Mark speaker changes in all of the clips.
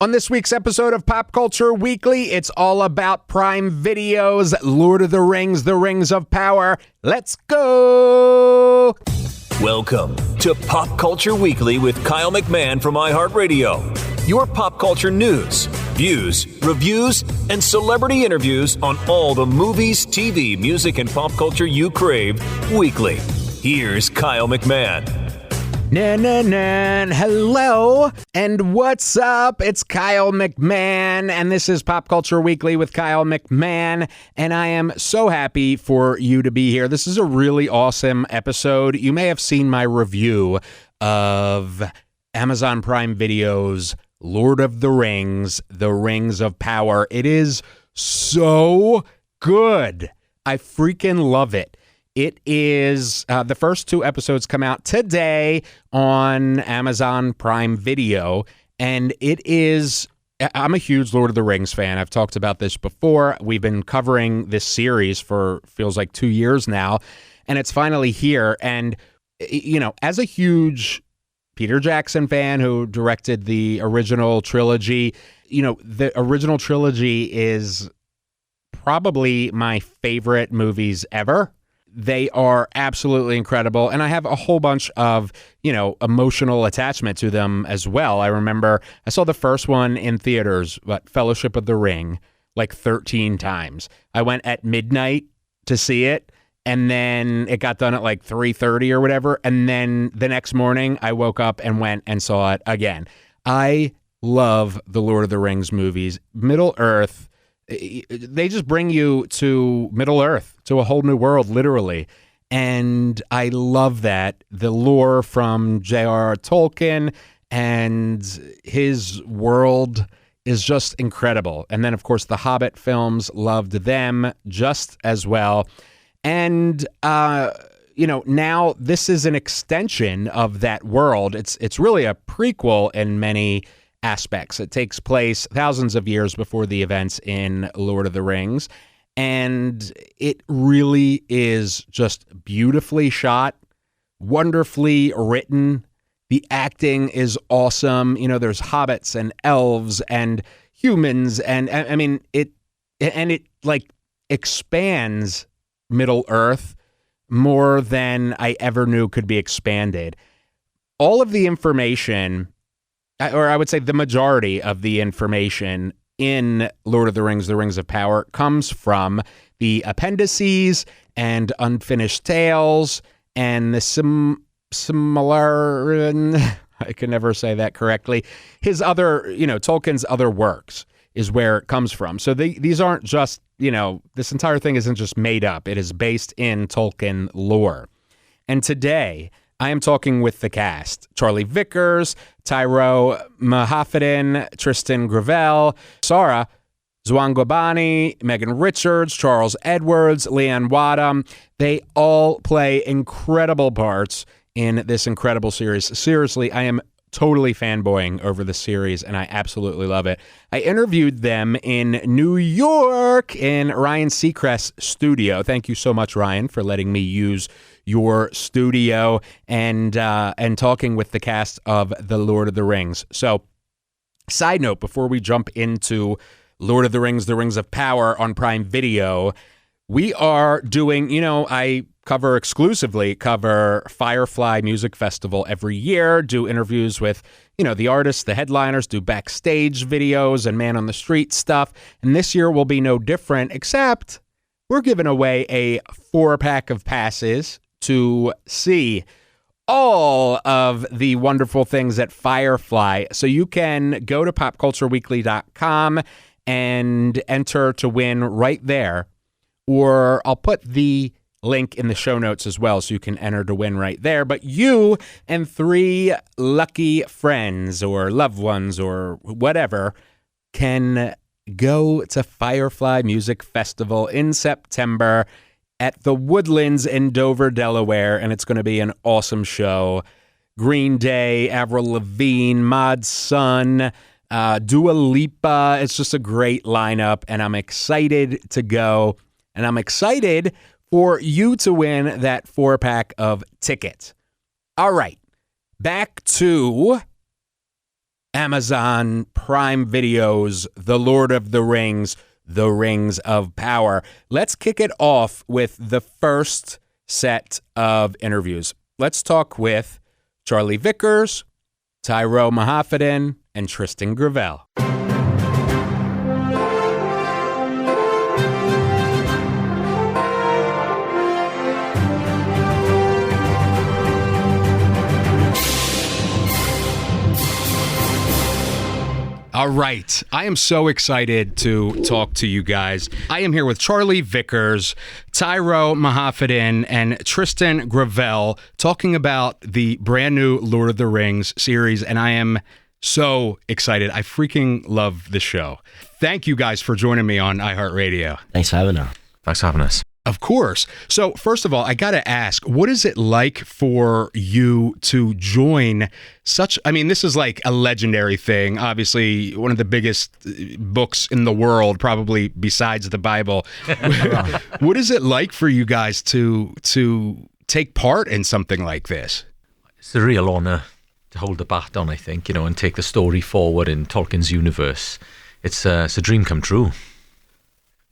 Speaker 1: On this week's episode of Pop Culture Weekly, it's all about Prime Video's Lord of the Rings of Power. Let's go!
Speaker 2: Welcome to Pop Culture Weekly with Kyle McMahon from iHeartRadio. Your pop culture news, views, reviews, and celebrity interviews on all the movies, TV, music, and pop culture you crave weekly. Here's Kyle McMahon.
Speaker 1: Hello, and what's up? It's Kyle McMahon, and this is Pop Culture Weekly with Kyle McMahon, and I am so happy for you to be here. This is a really awesome episode. You may have seen my review of Amazon Prime Video's Lord of the Rings of Power. It is so good. I freaking love it. It is, the first two episodes come out today on Amazon Prime Video, and it is, I'm a huge Lord of the Rings fan. I've talked about this before. We've been covering this series for, feels like 2 years now, and it's finally here. And, you know, as a huge Peter Jackson fan who directed the original trilogy, you know, the original trilogy is probably my favorite movies ever. They are absolutely incredible, and I have a whole bunch of, you know, emotional attachment to them as well. I remember I saw the first one in theaters, Fellowship of the Ring, like 13 times. I went at midnight to see it, and then it got done at like 3:30 or whatever, and then the next morning I woke up and went and saw it again. I love the Lord of the Rings movies. Middle-earth, they just bring you to Middle-earth, to a whole new world, literally. And I love that. The lore from J.R.R. Tolkien and his world is just incredible. And then, of course, the Hobbit films, loved them just as well. And, you know, now this is an extension of that world. It's really a prequel in many aspects. It takes place thousands of years before the events in Lord of the Rings, and it really is just beautifully shot, wonderfully written. The acting is awesome. You know, there's hobbits and elves and humans, and I mean it like expands Middle-earth more than I ever knew could be expanded. All of the information, or I would say the majority of the information in Lord of the Rings of Power, comes from the appendices and unfinished tales and the similar, I can never say that correctly, his other, you know, Tolkien's other works is where it comes from. So these aren't just, you know, this entire thing isn't just made up. It is based in Tolkien lore. And today I am talking with the cast: Charlie Vickers, Tyroe Muhafidin, Trystan Gravelle, Sara Zwangobani, Megan Richards, Charles Edwards Leon Wadham. They all play incredible parts in this incredible series. Seriously, I am totally fanboying over the series, and I absolutely love it. I interviewed them in New York in Ryan Seacrest's studio. Thank you so much, Ryan, for letting me use your studio and talking with the cast of The Lord of the Rings. So, side note, before we jump into Lord of the Rings of Power on Prime Video, we are doing, you know, I exclusively cover Firefly Music Festival every year, do interviews with, you know, the artists, the headliners, do backstage videos and man on the street stuff. And this year will be no different, except we're giving away a 4-pack of passes to see all of the wonderful things at Firefly. So you can go to popcultureweekly.com and enter to win right there, or I'll put the link in the show notes as well, so you can enter to win right there. But you and 3 lucky friends or loved ones or whatever can go to Firefly Music Festival in September at the Woodlands in Dover, Delaware, and it's going to be an awesome show. Green Day, Avril Lavigne, Mod Sun, Dua Lipa. It's just a great lineup, and I'm excited to go, and I'm excited for you to win that 4-pack of tickets. All right, back to Amazon Prime Video's The Lord of the Rings, The Rings of Power. Let's kick it off with the first set of interviews. Let's talk with Charlie Vickers, Tyroe Muhafidin, and Trystan Gravelle. All right. I am so excited to talk to you guys. I am here with Charlie Vickers, Tyroe Muhafidin, and Trystan Gravelle talking about the brand new Lord of the Rings series, and I am so excited. I freaking love the show. Thank you guys for joining me on iHeartRadio.
Speaker 3: Thanks for having us.
Speaker 4: Thanks for having us.
Speaker 1: Of course. So first of all, I got to ask, what is it like for you to join this is like a legendary thing, obviously one of the biggest books in the world, probably besides the Bible. What is it like for you guys to take part in something like this?
Speaker 4: It's a real honour to hold the baton, I think, and take the story forward in Tolkien's universe. It's a dream come true.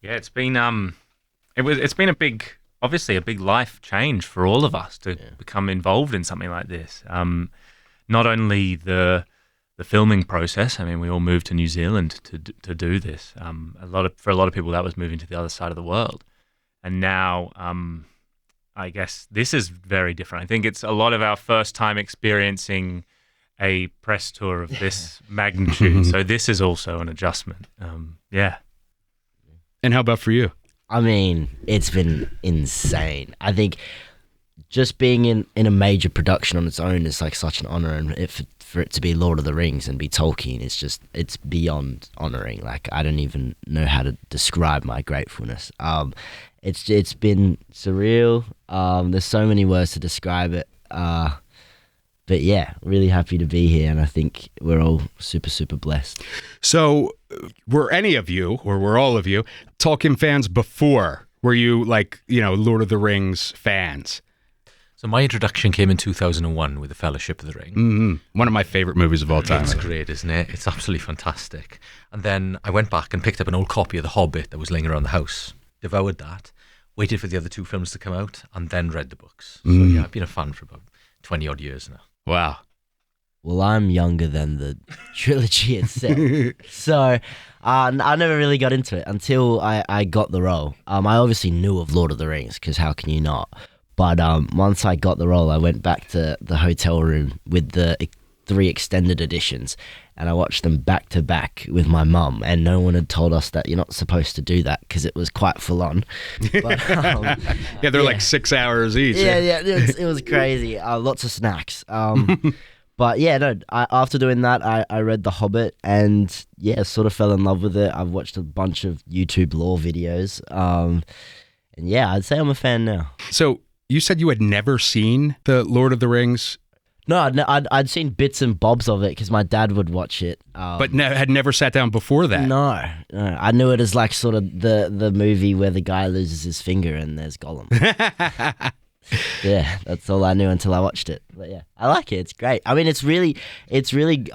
Speaker 5: Yeah, it's been It's been a big life change for all of us to become involved in something like this. Not only the filming process. I mean, we all moved to New Zealand to do this. For a lot of people, that was moving to the other side of the world, and now I guess this is very different. I think it's a lot of our first time experiencing a press tour of this magnitude. So this is also an adjustment.
Speaker 1: And how about for you?
Speaker 3: I mean, it's been insane. I think just being in a major production on its own is like such an honor, and for it to be Lord of the Rings and be Tolkien, it's beyond honoring. Like, I don't even know how to describe my gratefulness. It's been surreal. There's so many words to describe it. But yeah, really happy to be here, and I think we're all super, super blessed.
Speaker 1: So were any of you, or were all of you, Tolkien fans before? Were you Lord of the Rings fans?
Speaker 4: So my introduction came in 2001 with The Fellowship of the Ring.
Speaker 1: Mm-hmm. One of my favorite movies of all time.
Speaker 4: It's great, isn't it? It's absolutely fantastic. And then I went back and picked up an old copy of The Hobbit that was laying around the house, devoured that, waited for the other two films to come out, and then read the books. So yeah, I've been a fan for about 20 odd years now.
Speaker 1: Wow.
Speaker 3: Well, I'm younger than the trilogy itself. So I never really got into it until I got the role. I obviously knew of Lord of the Rings, because how can you not? But once I got the role, I went back to the hotel room with the 3 extended editions, and I watched them back to back with my mum, and no one had told us that you're not supposed to do that because it was quite full on. But,
Speaker 1: they're like 6 hours each.
Speaker 3: Yeah, it was crazy. Lots of snacks. But yeah, no. After doing that, I read The Hobbit, and sort of fell in love with it. I've watched a bunch of YouTube lore videos, and yeah, I'd say I'm a fan now.
Speaker 1: So you said you had never seen the Lord of the Rings.
Speaker 3: No, I'd seen bits and bobs of it because my dad would watch it.
Speaker 1: But had never sat down before that?
Speaker 3: No. I knew it as like sort of the movie where the guy loses his finger and there's Gollum. Yeah, that's all I knew until I watched it. But yeah, I like it. It's great. I mean, it's really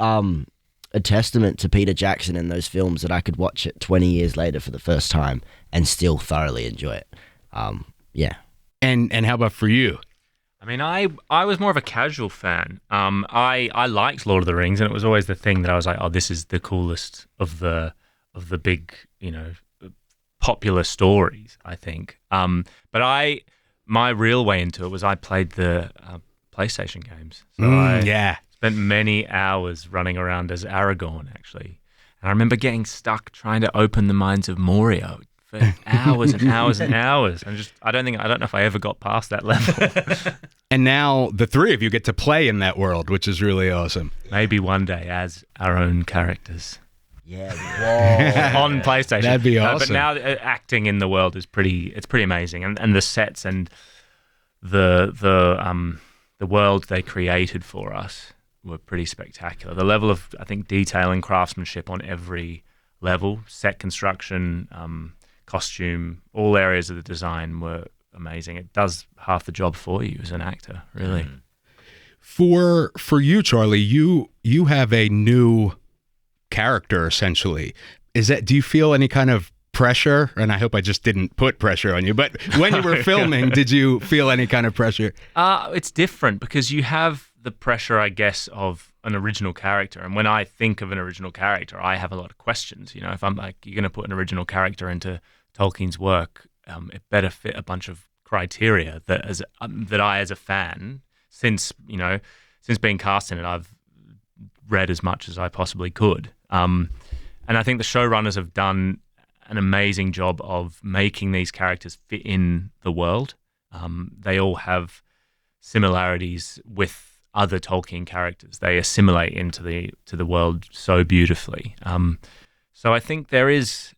Speaker 3: a testament to Peter Jackson in those films that I could watch it 20 years later for the first time and still thoroughly enjoy it. Yeah.
Speaker 1: And how about for you?
Speaker 5: I mean, I was more of a casual fan. I liked Lord of the Rings, and it was always the thing that I was like, oh, this is the coolest of the big, popular stories, I think. But my real way into it was I played the PlayStation games. So I spent many hours running around as Aragorn, actually. And I remember getting stuck trying to open the Mines of Moria for hours and hours and hours. And I don't know if I ever got past that level.
Speaker 1: And now the 3 of you get to play in that world, which is really awesome.
Speaker 5: Maybe one day as our own characters.
Speaker 3: Yeah, whoa.
Speaker 5: On PlayStation.
Speaker 1: That'd be awesome.
Speaker 5: But now acting in the world is pretty amazing, and the sets and the world they created for us were pretty spectacular. The level of, I think, detail and craftsmanship on every level, set construction, costume, all areas of the design were amazing. It does half the job for you as an actor, really.
Speaker 1: For you, Charlie, you have a new character, essentially. Do you feel any kind of pressure? And I hope I just didn't put pressure on you, but when you were filming, did you feel any kind of pressure?
Speaker 5: It's different because you have the pressure, I guess, of an original character. And when I think of an original character, I have a lot of questions. You know, if I'm like, you're going to put an original character into Tolkien's work, it better fit a bunch of criteria that I, as a fan, since being cast in it, I've read as much as I possibly could. And I think the showrunners have done an amazing job of making these characters fit in the world. They all have similarities with other Tolkien characters. They assimilate into the world so beautifully. So I think there's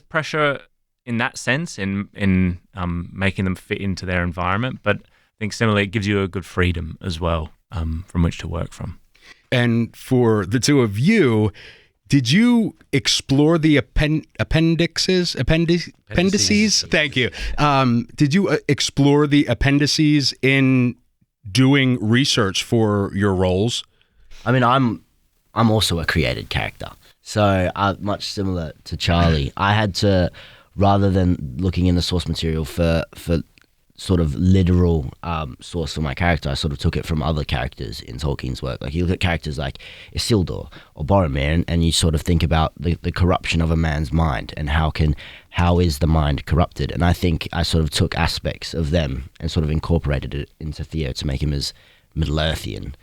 Speaker 5: pressure in that sense in making them fit into their environment, but I think similarly it gives you a good freedom as well from which to work from.
Speaker 1: And for the two of you, did you explore the appendices? Thank you. Did you explore the appendices in doing research for your roles?
Speaker 3: I mean, I'm also a created character, so much similar to Charlie. I had to, rather than looking in the source material for sort of literal source for my character, I sort of took it from other characters in Tolkien's work. Like, you look at characters like Isildur or Boromir, and you sort of think about the corruption of a man's mind and how is the mind corrupted. And I think I sort of took aspects of them and sort of incorporated it into Theo to make him as Middle-earthian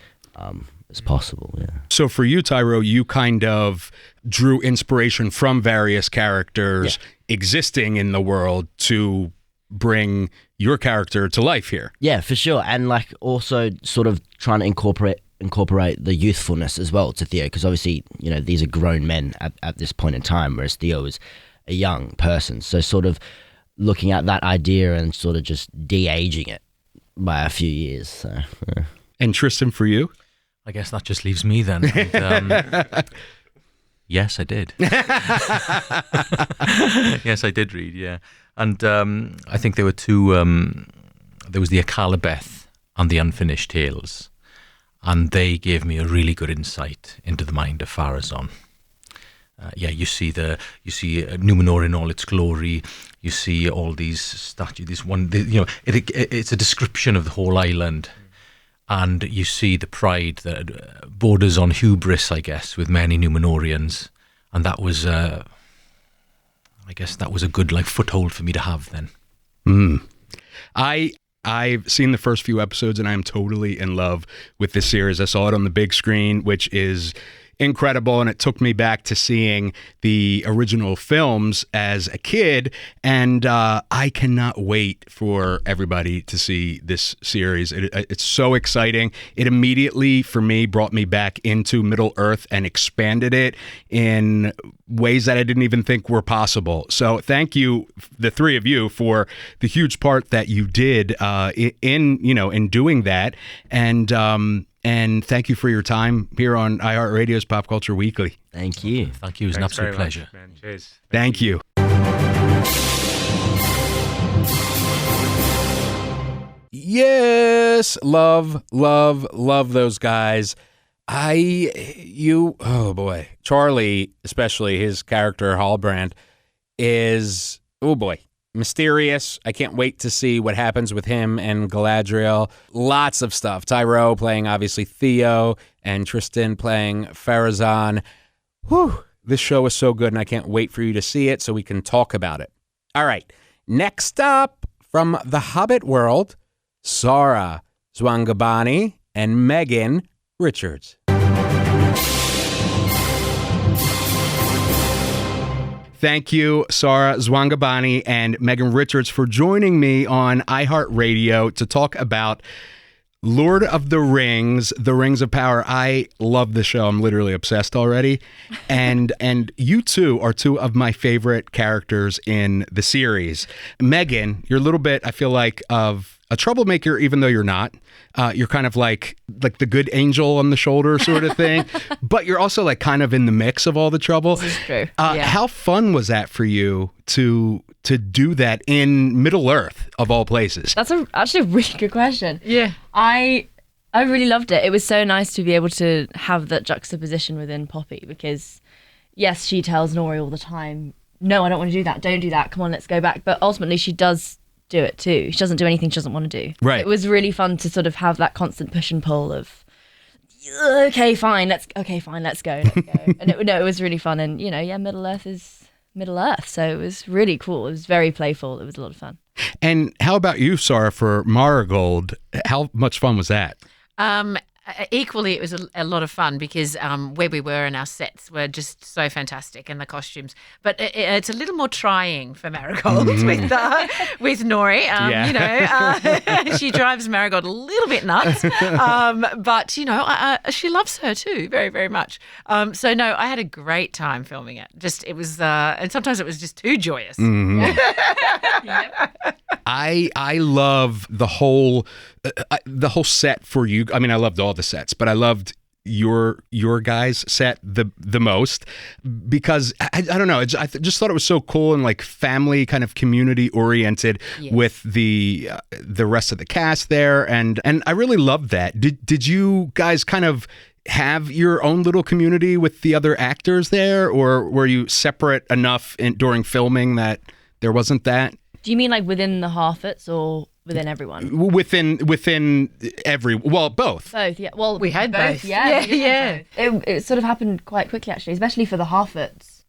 Speaker 3: as possible. Yeah.
Speaker 1: So for you, Tyroe, you kind of drew inspiration from various characters existing in the world to bring your character to life here.
Speaker 3: Yeah, for sure. And like also sort of trying to incorporate the youthfulness as well to Theo, because obviously, you know, these are grown men at this point in time, whereas Theo is a young person. So sort of looking at that idea and sort of just de-aging it by a few years. So, yeah.
Speaker 1: And Trystan, for you?
Speaker 4: I guess that just leaves me then. And, yes, I did. Yes, I did read, yeah. And I think there were two, there was the Akalabeth and the Unfinished Tales, and they gave me a really good insight into the mind of Pharazôn. You see Numenor in all its glory. You see all these statues. It's a description of the whole island, and you see the pride that borders on hubris, I guess, with many Numenorians, and that was. I guess that was a good foothold for me to have then.
Speaker 1: I've seen the first few episodes and I am totally in love with this series. I saw it on the big screen, which is incredible, and it took me back to seeing the original films as a kid, and I cannot wait for everybody to see this series. It's so exciting. It immediately, for me, brought me back into Middle-earth and expanded it in ways that I didn't even think were possible. So thank you, the three of you, for the huge part that you did in doing that, and thank you for your time here on iHeartRadio's Pop Culture Weekly.
Speaker 3: Thank you.
Speaker 4: Thank you. It was an absolute pleasure.
Speaker 5: Much, man. Cheers.
Speaker 1: Thank you. Yes, love those guys. Oh boy, Charlie, especially his character Halbrand, is, oh boy, mysterious. I can't wait to see what happens with him and Galadriel. Lots of stuff. Tyroe playing, obviously, Theo, and Trystan playing Pharazôn. Whew, this show is so good, and I can't wait for you to see it so we can talk about it. All right, next up, from the Hobbit world, Sara Zwangobani and Megan Richards. Thank you, Sara Zwangobani and Megan Richards, for joining me on iHeartRadio to talk about Lord of the Rings, The Rings of Power. I love the show. I'm literally obsessed already. And you two are two of my favorite characters in the series. Megan, you're a little bit, I feel like, of a troublemaker, even though you're not. You're kind of like the good angel on the shoulder sort of thing, but you're also like kind of in the mix of all the trouble.
Speaker 6: This is true.
Speaker 1: How fun was that for you to do that in Middle Earth of all places?
Speaker 6: That's actually a really good question.
Speaker 5: Yeah.
Speaker 6: I I really loved it. It was so nice to be able to have that juxtaposition within Poppy because, yes, she tells Nori all the time, no, I don't want to do that. Don't do that. Come on, let's go back. But ultimately, she does do it too. She doesn't do anything she doesn't want to do.
Speaker 1: Right.
Speaker 6: It was really fun to sort of have that constant push and pull of, okay, fine, let's go. And it was really fun. And, Middle Earth is Middle Earth. So it was really cool. It was very playful. It was a lot of fun.
Speaker 1: And how about you, Sara, for Marigold? How much fun was that?
Speaker 7: Equally, it was a lot of fun because where we were and our sets were just so fantastic and the costumes. But it's a little more trying for Marigold with Nori. She drives Marigold a little bit nuts. But, she loves her too very, very much. So, no, I had a great time filming it. It was, and sometimes it was just too joyous.
Speaker 1: Mm-hmm. I love the whole set for you. I mean, I loved all the sets, but I loved your guys' set the most because I don't know. I just thought it was so cool and like family kind of community oriented with the rest of the cast there, and I really loved that. Did you guys kind of have your own little community with the other actors there, or were you separate enough during filming that there wasn't that?
Speaker 6: Do you mean like within the Harfords or within everyone?
Speaker 1: Within both.
Speaker 6: Both, yeah. Well,
Speaker 7: we had both.
Speaker 6: Yeah. It sort of happened quite quickly, actually, especially for the Harfords.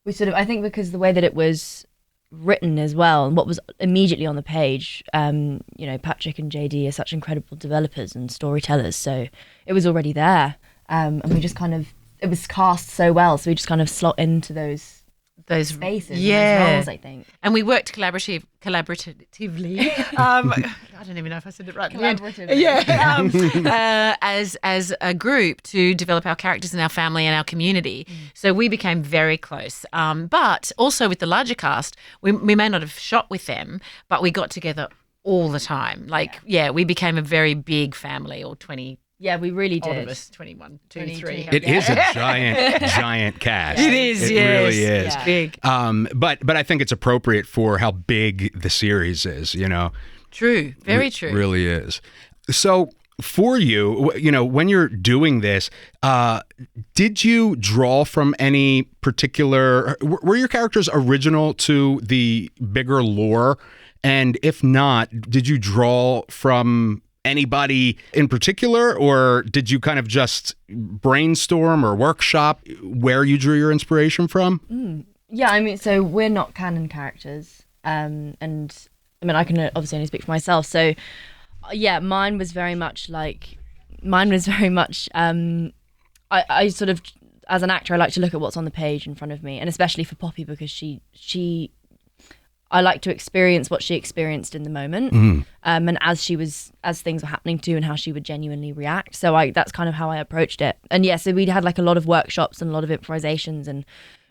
Speaker 6: I think because the way that it was written as well, and what was immediately on the page, Patrick and JD are such incredible developers and storytellers, so it was already there. And we just it was cast so well, so we just kind of slot into those spaces, and those roles, I think.
Speaker 7: And we worked collaboratively. I don't even know if I said it right.
Speaker 6: Collaboratively.
Speaker 7: Yeah. As a group to develop our characters and our family and our community. So we became very close. But also with the larger cast, we may not have shot with them, but we got together all the time. We became a very big family, or 20.
Speaker 6: Yeah, we really did.
Speaker 7: All of us, 21, 23.
Speaker 1: It is a giant cast.
Speaker 7: It is,
Speaker 1: It
Speaker 7: yes.
Speaker 1: really is.
Speaker 7: Yeah. Big.
Speaker 1: But I think it's appropriate for how big the series is,
Speaker 7: True, very true.
Speaker 1: It really is. So for you, when you're doing this, did you draw from any particular, were your characters original to the bigger lore? And if not, did you draw from anybody in particular, or did you kind of just brainstorm or workshop where you drew your inspiration from?
Speaker 6: Yeah, I mean, so we're not canon characters, and I mean, I can obviously only speak for myself. So, yeah, mine was very much. I sort of, as an actor, I like to look at what's on the page in front of me, and especially for Poppy because she I like to experience what she experienced in the moment, and as things were happening too, and how she would genuinely react. So that's kind of how I approached it. And yeah, so we'd had like a lot of workshops and a lot of improvisations and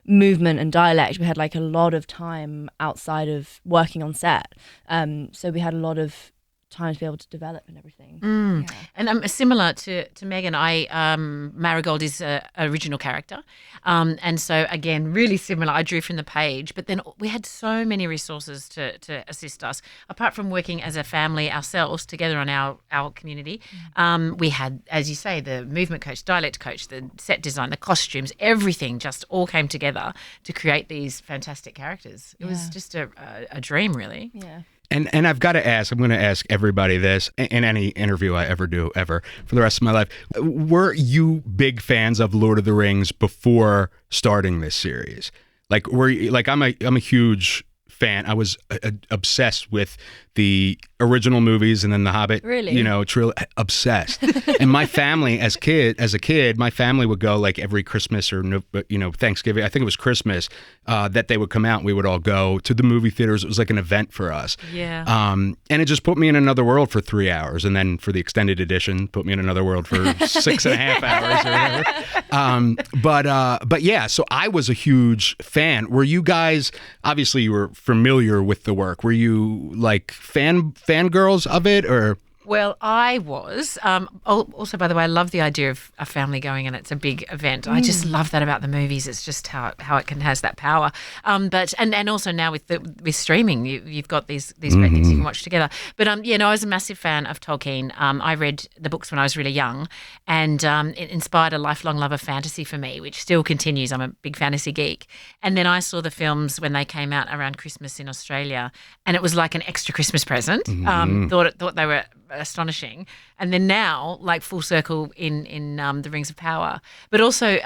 Speaker 6: movement and dialect. We had like a lot of time outside of working on set, so we had a lot of time to be able to develop and everything. Yeah.
Speaker 7: And similar to Megan, Marigold is an original character, and so again, really similar. I drew from the page, but then we had so many resources to assist us. Apart from working as a family ourselves together on our community, we had, as you say, the movement coach, dialect coach, the set design, the costumes, everything just all came together to create these fantastic characters. It was just a dream, really.
Speaker 6: Yeah.
Speaker 1: And I've got to ask, I'm going to ask everybody this in any interview I ever do, ever, for the rest of my life. Were you big fans of Lord of the Rings before starting this series? Like, I'm a huge fan. I was obsessed with the original movies and then The Hobbit.
Speaker 6: Really?
Speaker 1: Obsessed. And my family, as a kid, my family would go like every Christmas or Thanksgiving. I think it was Christmas that they would come out and we would all go to the movie theaters. It was like an event for us.
Speaker 7: Yeah.
Speaker 1: And it just put me in another world for 3 hours, and then for the extended edition, put me in another world for 6.5 hours or whatever. But yeah, so I was a huge fan. Were you guys? Obviously, you were familiar with the work. Were you like fangirls of it, or?
Speaker 7: Well, I was. Also, by the way, I love the idea of a family going and it's a big event. I just love that about the movies. It's just how it has that power. But also now with streaming, you've got these great things you can watch together. But I was a massive fan of Tolkien. I read the books when I was really young, and it inspired a lifelong love of fantasy for me, which still continues. I'm a big fantasy geek. And then I saw the films when they came out around Christmas in Australia, and it was like an extra Christmas present. Thought they were astonishing. And then now, like full circle in the Rings of Power. But also,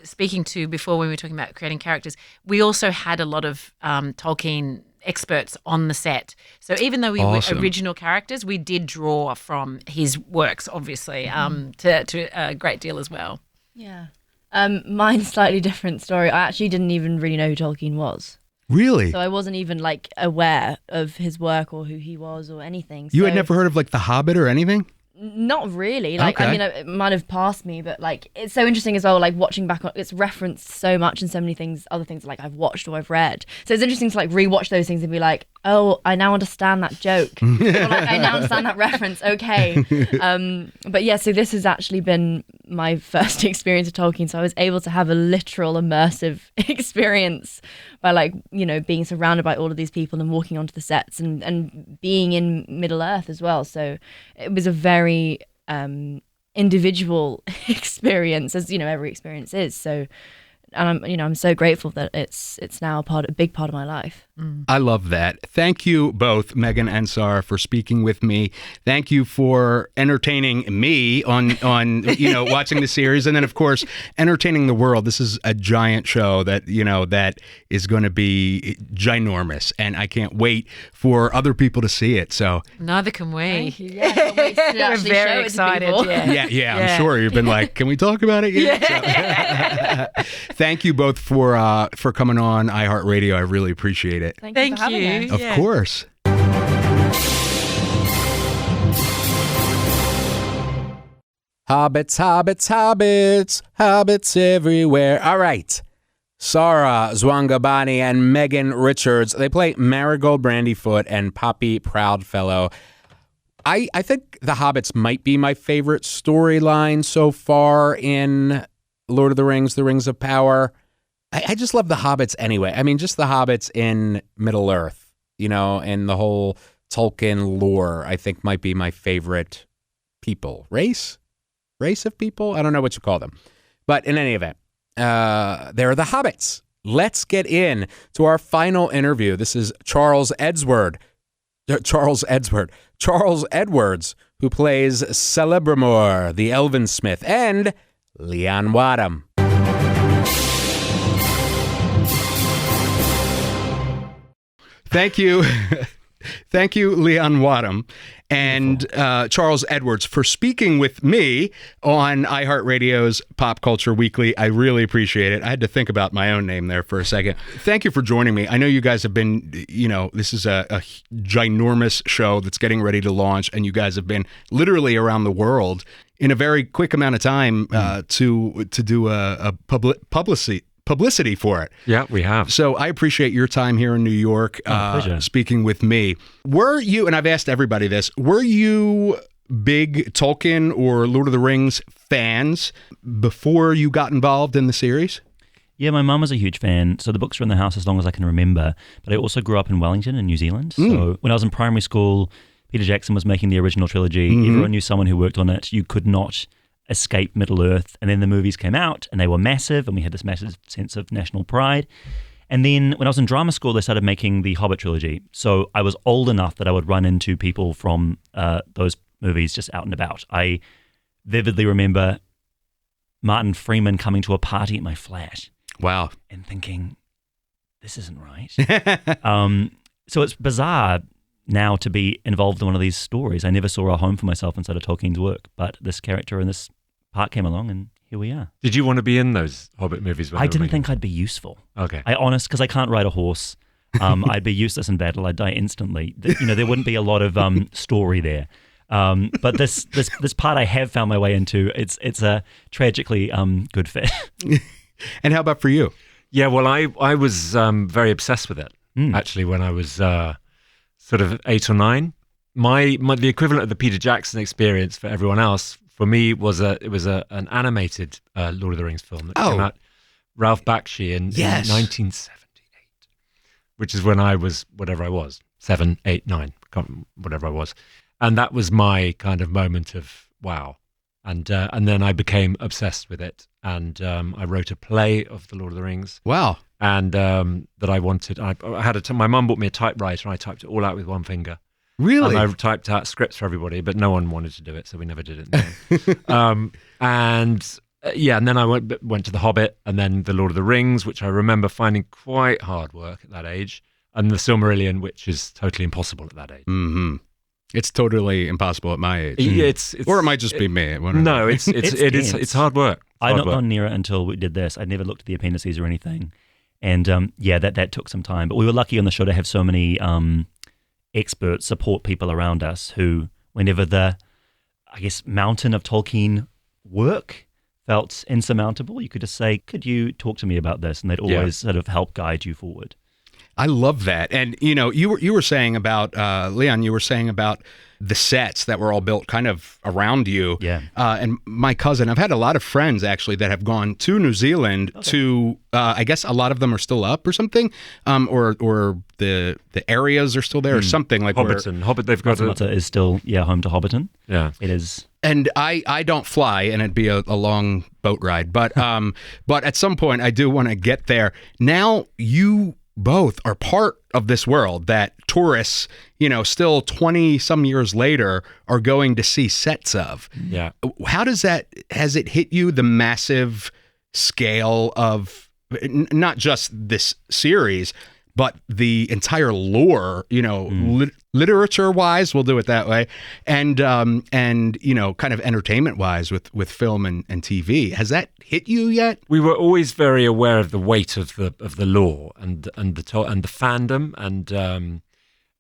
Speaker 7: speaking to before when we were talking about creating characters, we also had a lot of Tolkien experts on the set. So even though we were original characters, we did draw from his works, obviously, to a great deal as well.
Speaker 6: Yeah. Mine's slightly different story. I actually didn't even really know who Tolkien was.
Speaker 1: Really?
Speaker 6: So I wasn't even like aware of his work or who he was or anything.
Speaker 1: You had never heard of like The Hobbit or anything?
Speaker 6: Not really. Like, I mean, it might have passed me, but like, it's so interesting as well. Like watching back on, it's referenced so much in so many things, other things like I've watched or I've read. So it's interesting to like rewatch those things and be like, oh, I now understand that joke. Or like, I now understand that reference. Okay. But yeah, so this has actually been my first experience of Tolkien. So I was able to have a literal immersive experience by like, being surrounded by all of these people and walking onto the sets and being in Middle Earth as well. So it was a very individual experience, as every experience is. So, and I'm so grateful that it's now a big part of my life.
Speaker 1: I love that. Thank you both, Megan and Sara, for speaking with me. Thank you for entertaining me on watching the series, and then of course entertaining the world. This is a giant show that that is going to be ginormous, and I can't wait for other people to see it. So
Speaker 7: neither can we.
Speaker 6: Thank you. Yeah, can't wait to actually
Speaker 7: We're very
Speaker 6: show it to
Speaker 7: excited.
Speaker 6: people.
Speaker 1: Yeah, I'm sure you've been like, can we talk about it yet? So, thank you both for coming on iHeartRadio. I really appreciate it.
Speaker 6: Thank you for having us.
Speaker 1: Of course. Hobbits, hobbits, hobbits, hobbits everywhere. All right. Sara Zwangobani and Megan Richards. They play Marigold Brandyfoot and Poppy Proudfellow. I think the Hobbits might be my favorite storyline so far in Lord of the Rings of Power. I just love the Hobbits anyway. I mean, just the Hobbits in Middle Earth, and the whole Tolkien lore, I think might be my favorite race of people. I don't know what you call them. But in any event, they're the Hobbits. Let's get in to our final interview. This is Charles Edwards, who plays Celebrimor, the Elven Smith, and Leon Wadham. Thank you. Thank you, Leon Wadham and Charles Edwards, for speaking with me on iHeartRadio's Pop Culture Weekly. I really appreciate it. I had to think about my own name there for a second. Thank you for joining me. I know you guys have been, this is a ginormous show that's getting ready to launch, and you guys have been literally around the world in a very quick amount of time to do a publicity for it.
Speaker 8: Yeah, we have.
Speaker 1: So I appreciate your time here in New York, speaking with me. Were you, and I've asked everybody this, were you big Tolkien or Lord of the Rings fans before you got involved in the series?
Speaker 9: Yeah, my mum was a huge fan, so the books were in the house as long as I can remember. But I also grew up in Wellington in New Zealand. So when I was in primary school, Peter Jackson was making the original trilogy. Everyone knew someone who worked on it. You could not escape Middle-earth. And then the movies came out and they were massive, and we had this massive sense of national pride. And then when I was in drama school, they started making the Hobbit trilogy. So I was old enough that I would run into people from those movies just out and about. I vividly remember Martin Freeman coming to a party at my flat.
Speaker 1: Wow.
Speaker 9: And thinking, this isn't right. So it's bizarre now to be involved in one of these stories. I never saw a home for myself inside of Tolkien's work, but this character in this part came along, and here we are.
Speaker 8: Did you want to be in those Hobbit movies?
Speaker 9: I didn't think I'd be useful.
Speaker 8: Okay.
Speaker 9: Because I can't ride a horse. I'd be useless in battle. I'd die instantly. There wouldn't be a lot of story there. But this part I have found my way into. It's a tragically good fit.
Speaker 1: And how about for you?
Speaker 8: Yeah, well, I was very obsessed with it, actually, when I was sort of 8 or 9. the equivalent of the Peter Jackson experience for everyone else, for me, was an animated Lord of the Rings film that came out, Ralph Bakshi in 1978, which is when I was whatever I was, 7, 8, 9, whatever I was, and that was my kind of moment of wow. And then I became obsessed with it, and I wrote a play of the Lord of the Rings.
Speaker 1: Wow!
Speaker 8: And that I wanted. I had my mum bought me a typewriter, and I typed it all out with one finger.
Speaker 1: Really?
Speaker 8: And I typed out scripts for everybody, but no one wanted to do it, so we never did it. And then I went to The Hobbit, and then The Lord of the Rings, which I remember finding quite hard work at that age, and The Silmarillion, which is totally impossible at that age.
Speaker 1: Mm-hmm. It's totally impossible at my age.
Speaker 8: It's
Speaker 1: or it might just be me.
Speaker 8: No, it's hard work.
Speaker 9: I not near it until we did this. I'd never looked at the appendices or anything, and that took some time. But we were lucky on the show to have so many expert support people around us who, whenever the, I guess, mountain of Tolkien work felt insurmountable, you could just say, could you talk to me about this? And they'd always sort of help guide you forward.
Speaker 1: I love that. And, you were saying about, Leon, you were saying about the sets that were all built kind of around you.
Speaker 9: Yeah.
Speaker 1: And my cousin, I've had a lot of friends actually that have gone to New Zealand to, I guess a lot of them are still up or something, or the areas are still there or something like
Speaker 8: Hobbiton. Hobbit, they've got
Speaker 9: Matamata is still, home to Hobbiton.
Speaker 8: Yeah.
Speaker 9: It is.
Speaker 1: And I don't fly, and it'd be a long boat ride. But at some point, I do want to get there. Now, you both are part of this world that tourists, still 20 some years later are going to see sets of.
Speaker 8: Yeah.
Speaker 1: How has it hit you, the massive scale of not just this series, but the entire lore, literature wise, we'll do it that way. And kind of entertainment wise with film and TV. Has that hit you yet?
Speaker 8: We were always very aware of the weight of the lore and the fandom, and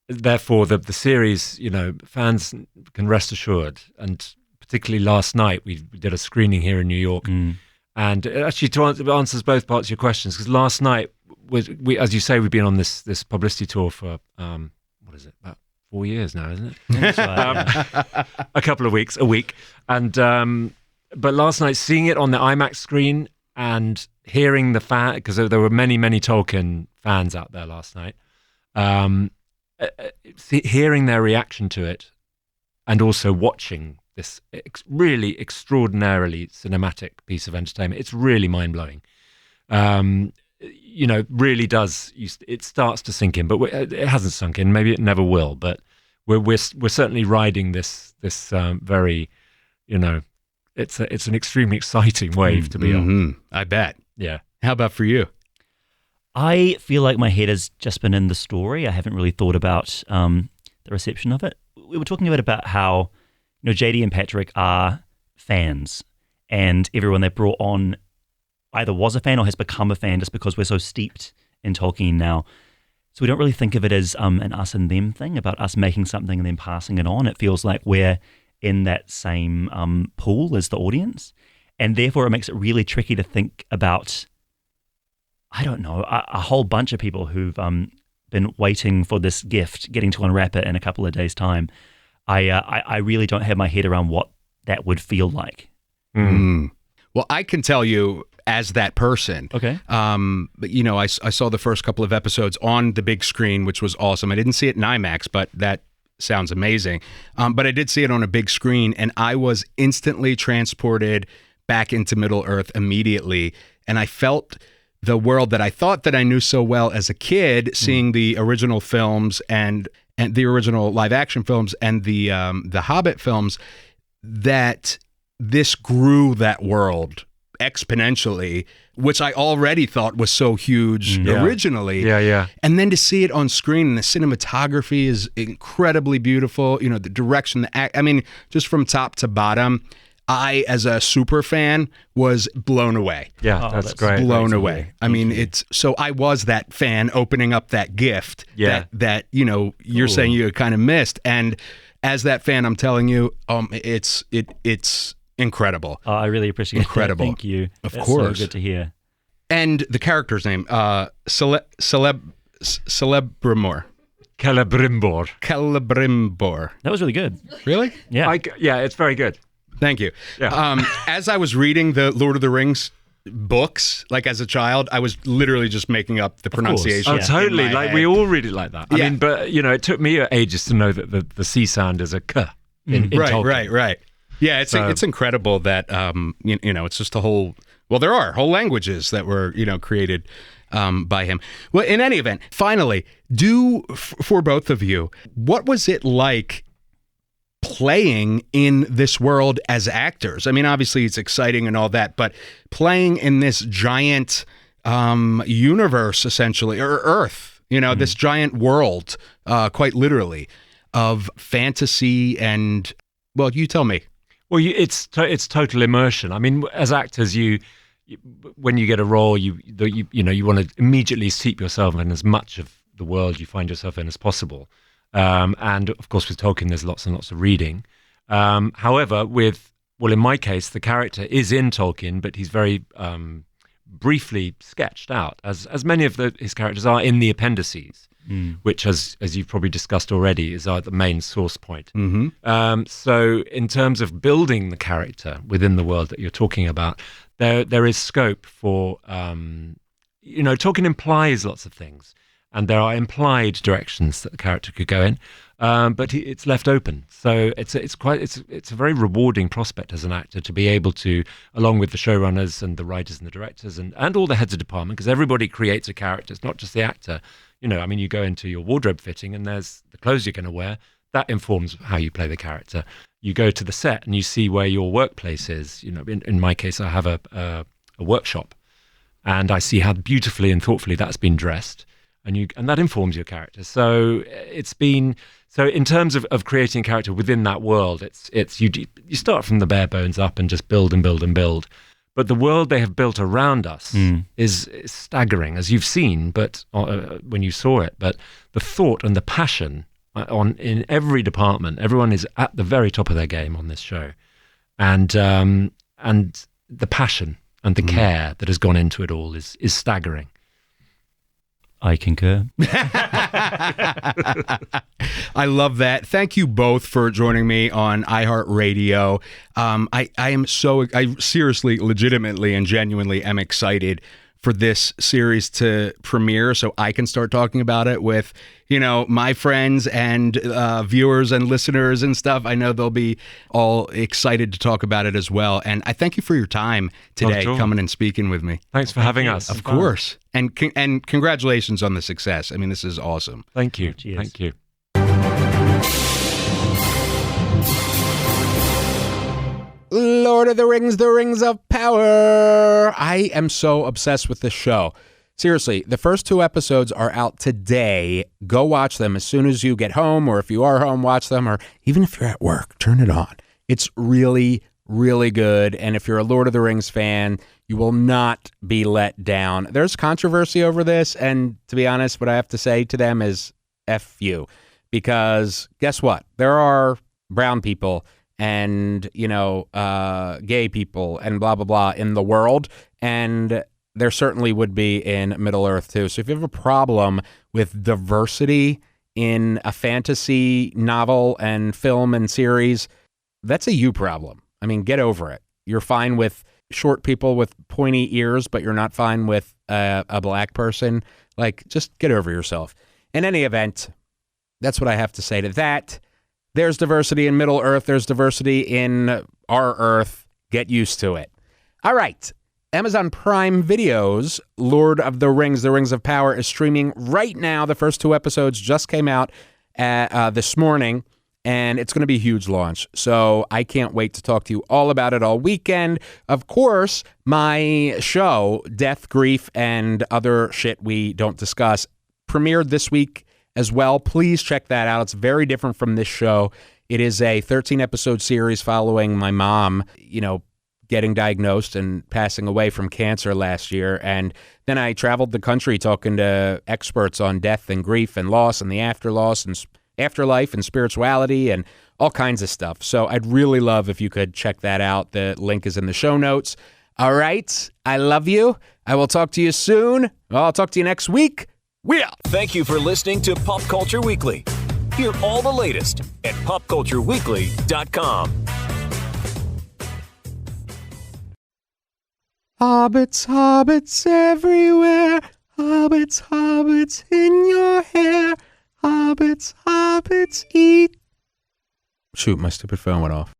Speaker 8: therefore the series, fans can rest assured. And particularly last night, we did a screening here in New York, and actually it answers both parts of your questions, because last night, we, as you say, we've been on this publicity tour for what is it, about 4 years now, isn't it?
Speaker 9: That's right,
Speaker 8: a couple of weeks, a week, and but last night, seeing it on the IMAX screen and hearing the fan, because there were many Tolkien fans out there last night, hearing their reaction to it, and also watching this really extraordinarily cinematic piece of entertainment, it's really mind blowing. Really does. It starts to sink in, but it hasn't sunk in. Maybe it never will. But we're certainly riding this very, it's an extremely exciting wave to be on.
Speaker 1: I bet.
Speaker 8: Yeah.
Speaker 1: How about for you?
Speaker 9: I feel like my head has just been in the story. I haven't really thought about the reception of it. We were talking about how, JD and Patrick are fans, and everyone they brought on either was a fan or has become a fan just because we're so steeped in Tolkien now. So we don't really think of it as an us and them thing, about us making something and then passing it on. It feels like we're in that same pool as the audience. And therefore it makes it really tricky to think about, I don't know, a whole bunch of people who've been waiting for this gift, getting to unwrap it in a couple of days' time. I really don't have my head around what that would feel like.
Speaker 1: Well, I can tell you as that person.
Speaker 9: Okay.
Speaker 1: But I saw the first couple of episodes on the big screen, which was awesome. I didn't see it in IMAX, but that sounds amazing. But I did see it on a big screen, and I was instantly transported back into Middle Earth immediately. And I felt the world that I thought that I knew so well as a kid, seeing the original films and the original live action films and the Hobbit films, that this grew that world exponentially, which I already thought was so huge originally.
Speaker 8: Yeah.
Speaker 1: And then to see it on screen, and the cinematography is incredibly beautiful. The direction, just from top to bottom, I, as a super fan, was blown away.
Speaker 8: Yeah, that's great.
Speaker 1: Blown away. So I was that fan opening up that gift that you're saying you kind of missed. And as that fan, I'm telling you, it's incredible.
Speaker 9: I really appreciate
Speaker 1: incredible.
Speaker 9: That. Thank you.
Speaker 1: Of
Speaker 9: That's
Speaker 1: course.
Speaker 9: So good to hear.
Speaker 1: And the character's name, Celebrimor.
Speaker 8: Celebrimbor.
Speaker 1: Celebrimbor.
Speaker 9: That was really good.
Speaker 1: Really?
Speaker 9: Yeah.
Speaker 8: Yeah, it's very good.
Speaker 1: Thank you.
Speaker 8: Yeah.
Speaker 1: As I was reading the Lord of the Rings books, like as a child, I was literally just making up the pronunciation.
Speaker 8: Oh, totally.
Speaker 1: in my
Speaker 8: Like
Speaker 1: head.
Speaker 8: we all read it like that. I
Speaker 1: Yeah.
Speaker 8: mean, but it took me ages to know that the C sound is a K in Tolkien.
Speaker 1: Right. Yeah, it's incredible that it's just a whole. Well, there are whole languages that were created by him. Well, in any event, finally, for both of you, what was it like playing in this world as actors? I mean, obviously it's exciting and all that, but playing in this giant universe, essentially, or Earth, this giant world, quite literally, of fantasy and, well, you tell me.
Speaker 8: Well, it's total immersion. I mean, as actors, when you get a role, you want to immediately steep yourself in as much of the world you find yourself in as possible. And of course, with Tolkien, there's lots and lots of reading. However, in my case, the character is in Tolkien, but he's very briefly sketched out, as many of his characters are in the appendices, which, as you've probably discussed already, is the main source point.
Speaker 1: Mm-hmm.
Speaker 8: So in terms of building the character within the world that you're talking about, there is scope for, Tolkien implies lots of things, and there are implied directions that the character could go in, but it's left open. So it's a very rewarding prospect as an actor to be able to, along with the showrunners and the writers and the directors and all the heads of department, because everybody creates a character. It's not just the actor. You go into your wardrobe fitting and there's the clothes you're going to wear. That informs how you play the character. You go to the set and you see where your workplace is. In my case, I have a workshop, and I see how beautifully and thoughtfully that's been dressed, and that informs your character. So in terms of creating a character within that world, you start from the bare bones up and just build and build and build. But the world they have built around us is staggering, as you've seen, but when you saw it. But the thought and the passion in every department, everyone is at the very top of their game on this show, and the passion and the care that has gone into it all is staggering.
Speaker 9: I concur.
Speaker 1: I love that. Thank you both for joining me on iHeartRadio. I seriously, legitimately, and genuinely am excited for this series to premiere so I can start talking about it with, my friends and viewers and listeners and stuff. I know they'll be all excited to talk about it as well. And I thank you for your time today, coming and speaking with me.
Speaker 8: Thanks for having us.
Speaker 1: Of course. And congratulations on the success. I mean, this is awesome.
Speaker 8: Thank you.
Speaker 9: Cheers.
Speaker 8: Thank you.
Speaker 1: Lord of the Rings of Power. I am so obsessed with this show. Seriously, the first 2 episodes are out today. Go watch them as soon as you get home, or if you are home, watch them, or even if you're at work, turn it on. It's really, really good. And if you're a Lord of the Rings fan, you will not be let down. There's controversy over this, and to be honest, what I have to say to them is F you. Because guess what? There are brown people and, gay people and blah, blah, blah in the world. And there certainly would be in Middle-earth, too. So if you have a problem with diversity in a fantasy novel and film and series, that's a you problem. I mean, get over it. You're fine with short people with pointy ears, but you're not fine with a black person. Just get over yourself. In any event, that's what I have to say to that. There's diversity in Middle-earth. There's diversity in our Earth. Get used to it. All right. Amazon Prime Video's Lord of the Rings of Power is streaming right now. The first 2 episodes just came out this morning, and it's going to be a huge launch. So I can't wait to talk to you all about it all weekend. Of course, my show, Death, Grief, and Other Shit We Don't Discuss, premiered this week as well. Please check that out. It's very different from this show. It is a 13-episode series following my mom, getting diagnosed and passing away from cancer last year. And then I traveled the country talking to experts on death and grief and loss and the afterlife and spirituality and all kinds of stuff. So I'd really love if you could check that out. The link is in the show notes. All right. I love you. I will talk to you soon. I'll talk to you next week. Will.
Speaker 2: Thank you for listening to Pop Culture Weekly. Hear all the latest at popcultureweekly.com.
Speaker 1: Hobbits, hobbits everywhere. Hobbits, hobbits in your hair. Hobbits, hobbits eat. Shoot, my stupid phone went off.